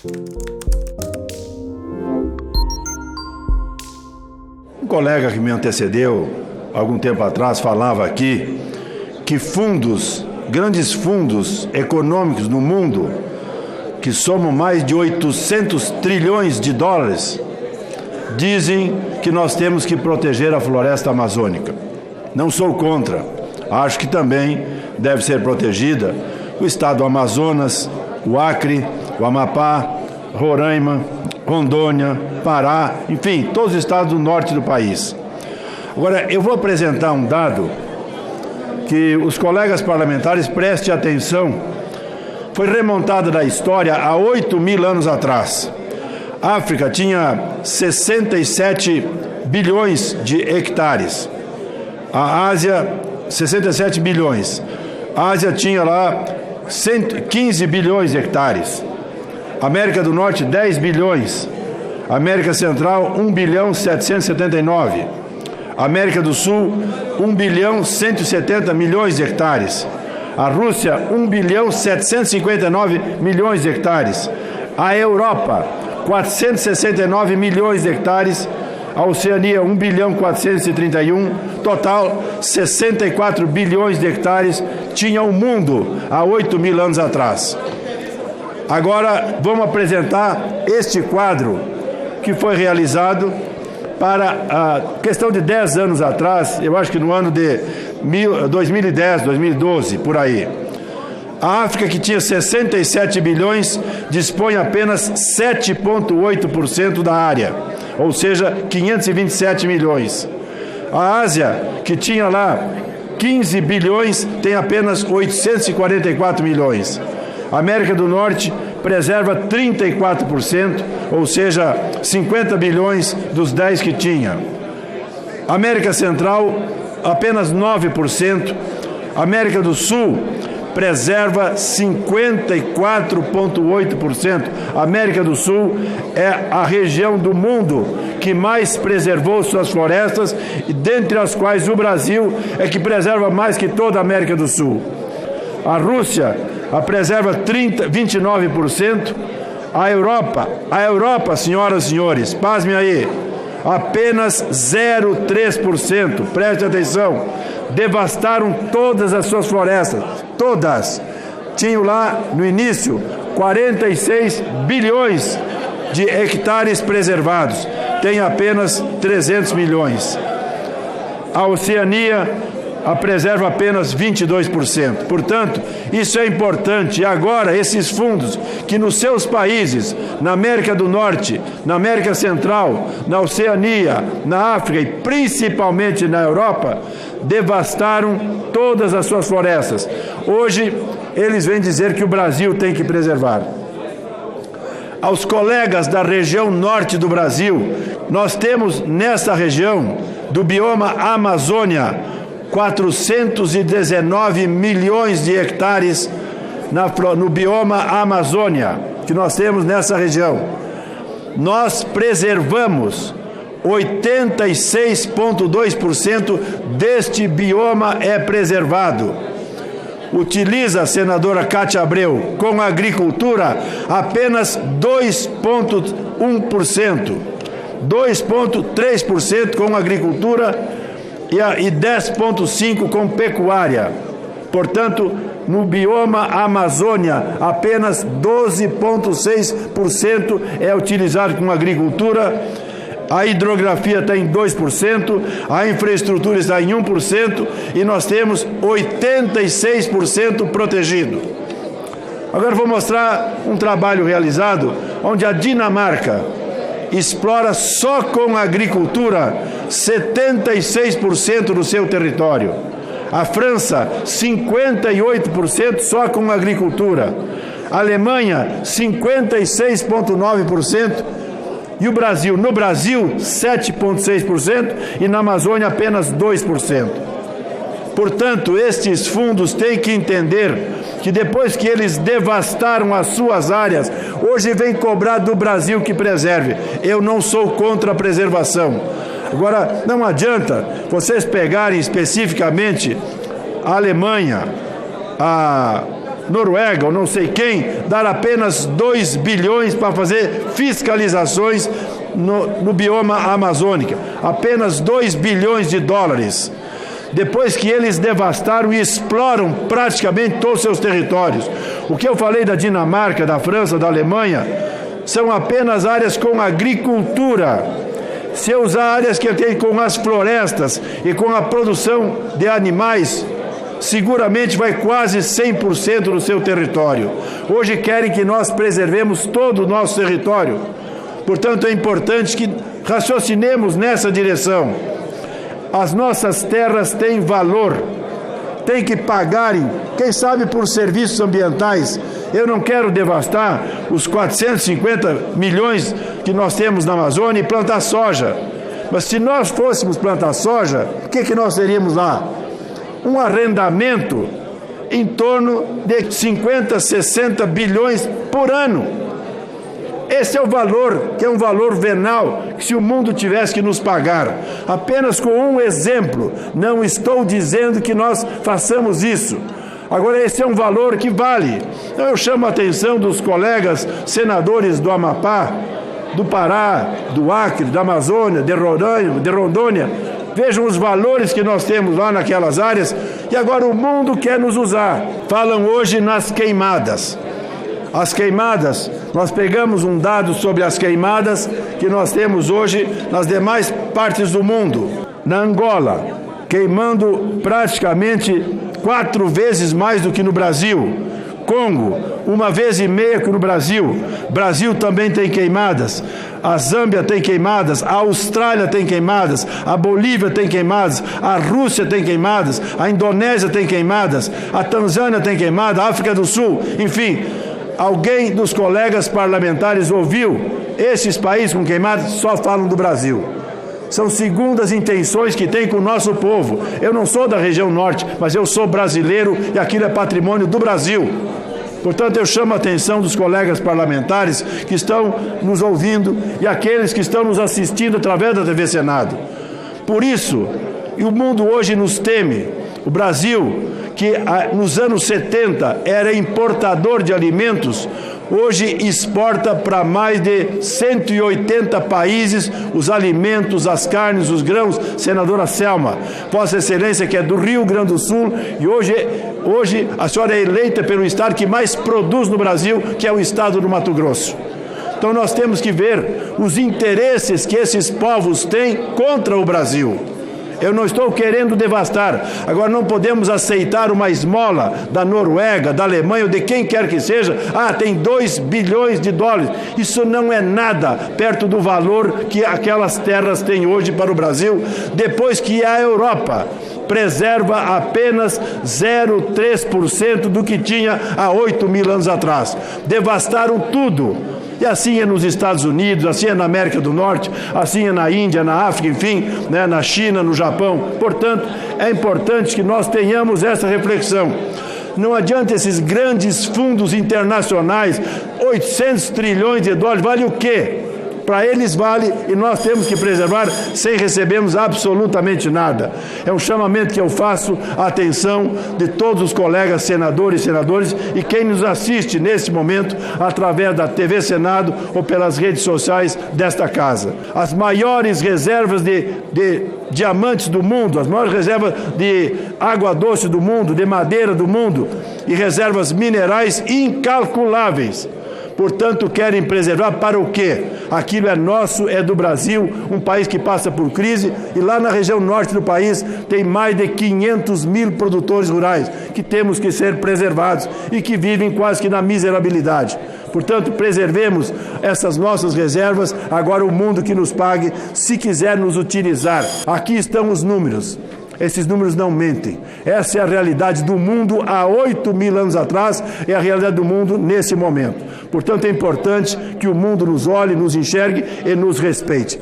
Um colega que me antecedeu, algum tempo atrás, falava aqui que grandes fundos econômicos no mundo, que somam mais de 800 trilhões de dólares, dizem que nós temos que proteger a floresta amazônica. Não sou contra. Acho que também deve ser protegida o estado do Amazonas, o Acre, o Amapá, Roraima, Rondônia, Pará, enfim, todos os estados do norte do país. Agora, eu vou apresentar um dado que os colegas parlamentares prestem atenção. Foi remontada da história há 8.000 anos atrás. A África tinha 67 bilhões de hectares. A Ásia, 67 bilhões. A Ásia tinha lá 15 bilhões de hectares. América do Norte, 10 bilhões. América Central, 1 bilhão 779. América do Sul, 1 bilhão 170 milhões de hectares. A Rússia, 1 bilhão 759 milhões de hectares. A Europa, 469 milhões de hectares. A Oceania, 1 bilhão 431. Total, 64 bilhões de hectares tinha o mundo há 8.000 anos atrás. Agora, vamos apresentar este quadro que foi realizado para a questão de 10 anos atrás, eu acho que no ano de 2010, 2012, por aí. A África, que tinha 67 bilhões, dispõe apenas 7,8% da área, ou seja, 527 milhões. A Ásia, que tinha lá 15 bilhões, tem apenas 844 milhões. A América do Norte preserva 34%, ou seja, 50 bilhões dos 10 que tinha. América Central, apenas 9%. América do Sul preserva 54,8%. A América do Sul é a região do mundo que mais preservou suas florestas, e dentre as quais o Brasil é que preserva mais que toda a América do Sul. A Rússia preserva 29%. A Europa, senhoras e senhores, pasmem aí, apenas 0,3%. Preste atenção. Devastaram todas as suas florestas, todas. Tinham lá, no início, 46 bilhões de hectares preservados. Tem apenas 300 milhões. A Oceania preserva apenas 22%. Portanto, isso é importante. E agora, esses fundos que nos seus países, na América do Norte, na América Central, na Oceania, na África e principalmente na Europa, devastaram todas as suas florestas. Hoje, eles vêm dizer que o Brasil tem que preservar. Aos colegas da região norte do Brasil, nós temos nessa região do bioma Amazônia 419 milhões de hectares no bioma Amazônia, que nós temos nessa região. Nós preservamos 86,2% deste bioma é preservado. Utiliza a senadora Cátia Abreu com a agricultura apenas 2,1%, 2,3% com a agricultura e 10,5% com pecuária. Portanto, no bioma Amazônia, apenas 12,6% é utilizado com agricultura. A hidrografia está em 2%, a infraestrutura está em 1% e nós temos 86% protegido. Agora vou mostrar um trabalho realizado onde a Dinamarca explora só com a agricultura 76% do seu território. A França, 58% só com a agricultura. A Alemanha, 56,9%. E o Brasil? No Brasil, 7,6% e na Amazônia apenas 2%. Portanto, estes fundos têm que entender que depois que eles devastaram as suas áreas, hoje vem cobrar do Brasil que preserve. Eu não sou contra a preservação. Agora, não adianta vocês pegarem especificamente a Alemanha, Noruega ou não sei quem, dar apenas 2 bilhões para fazer fiscalizações no bioma amazônico. Apenas 2 bilhões de dólares. Depois que eles devastaram e exploram praticamente todos os seus territórios. O que eu falei da Dinamarca, da França, da Alemanha, são apenas áreas com agricultura. Se eu usar áreas que tem com as florestas e com a produção de animais, seguramente vai quase 100% do seu território. Hoje querem que nós preservemos todo o nosso território. Portanto, é importante que raciocinemos nessa direção. As nossas terras têm valor, têm que pagarem, quem sabe por serviços ambientais. Eu não quero devastar os 450 milhões que nós temos na Amazônia e plantar soja. Mas se nós fôssemos plantar soja, o que nós teríamos lá? Um arrendamento em torno de 50, 60 bilhões por ano. Esse é o valor, que é um valor venal, que se o mundo tivesse que nos pagar. Apenas com um exemplo, não estou dizendo que nós façamos isso. Agora, esse é um valor que vale. Então, eu chamo a atenção dos colegas senadores do Amapá, do Pará, do Acre, da Amazônia, de Rondônia. Vejam os valores que nós temos lá naquelas áreas e agora o mundo quer nos usar. Falam hoje nas queimadas. As queimadas, nós pegamos um dado sobre as queimadas que nós temos hoje nas demais partes do mundo. Na Angola, queimando praticamente 4 vezes mais do que no Brasil. Congo, 1,5 vezes que no Brasil. Brasil também tem queimadas. A Zâmbia tem queimadas, a Austrália tem queimadas, a Bolívia tem queimadas, a Rússia tem queimadas, a Indonésia tem queimadas, a Tanzânia tem queimada, a África do Sul, enfim. Alguém dos colegas parlamentares ouviu esses países com queimadas? Só falam do Brasil. São segundas intenções que tem com o nosso povo. Eu não sou da região norte, mas eu sou brasileiro e aquilo é patrimônio do Brasil. Portanto, eu chamo a atenção dos colegas parlamentares que estão nos ouvindo e aqueles que estão nos assistindo através da TV Senado. Por isso, e o mundo hoje nos teme. O Brasil, que nos anos 70 era importador de alimentos, hoje exporta para mais de 180 países os alimentos, as carnes, os grãos. Senadora Selma, Vossa Excelência, que é do Rio Grande do Sul, e hoje a senhora é eleita pelo estado que mais produz no Brasil, que é o estado do Mato Grosso. Então nós temos que ver os interesses que esses povos têm contra o Brasil. Eu não estou querendo devastar. Agora, não podemos aceitar uma esmola da Noruega, da Alemanha ou de quem quer que seja. Tem 2 bilhões de dólares. Isso não é nada perto do valor que aquelas terras têm hoje para o Brasil, depois que a Europa preserva apenas 0,3% do que tinha há 8.000 anos atrás. Devastaram tudo. E assim é nos Estados Unidos, assim é na América do Norte, assim é na Índia, na África, enfim, na China, no Japão. Portanto, é importante que nós tenhamos essa reflexão. Não adianta esses grandes fundos internacionais, 800 trilhões de dólares, vale o quê? Para eles vale e nós temos que preservar sem recebermos absolutamente nada. É um chamamento que eu faço à atenção de todos os colegas senadores e senadoras e quem nos assiste nesse momento através da TV Senado ou pelas redes sociais desta casa. As maiores reservas de diamantes do mundo, as maiores reservas de água doce do mundo, de madeira do mundo e reservas minerais incalculáveis. Portanto, querem preservar para o quê? Aquilo é nosso, é do Brasil, um país que passa por crise, e lá na região norte do país tem mais de 500 mil produtores rurais que temos que ser preservados e que vivem quase que na miserabilidade. Portanto, preservemos essas nossas reservas, agora o mundo que nos pague, se quiser nos utilizar. Aqui estão os números. Esses números não mentem. Essa é a realidade do mundo há 8.000 anos atrás, é a realidade do mundo nesse momento. Portanto, é importante que o mundo nos olhe, nos enxergue e nos respeite.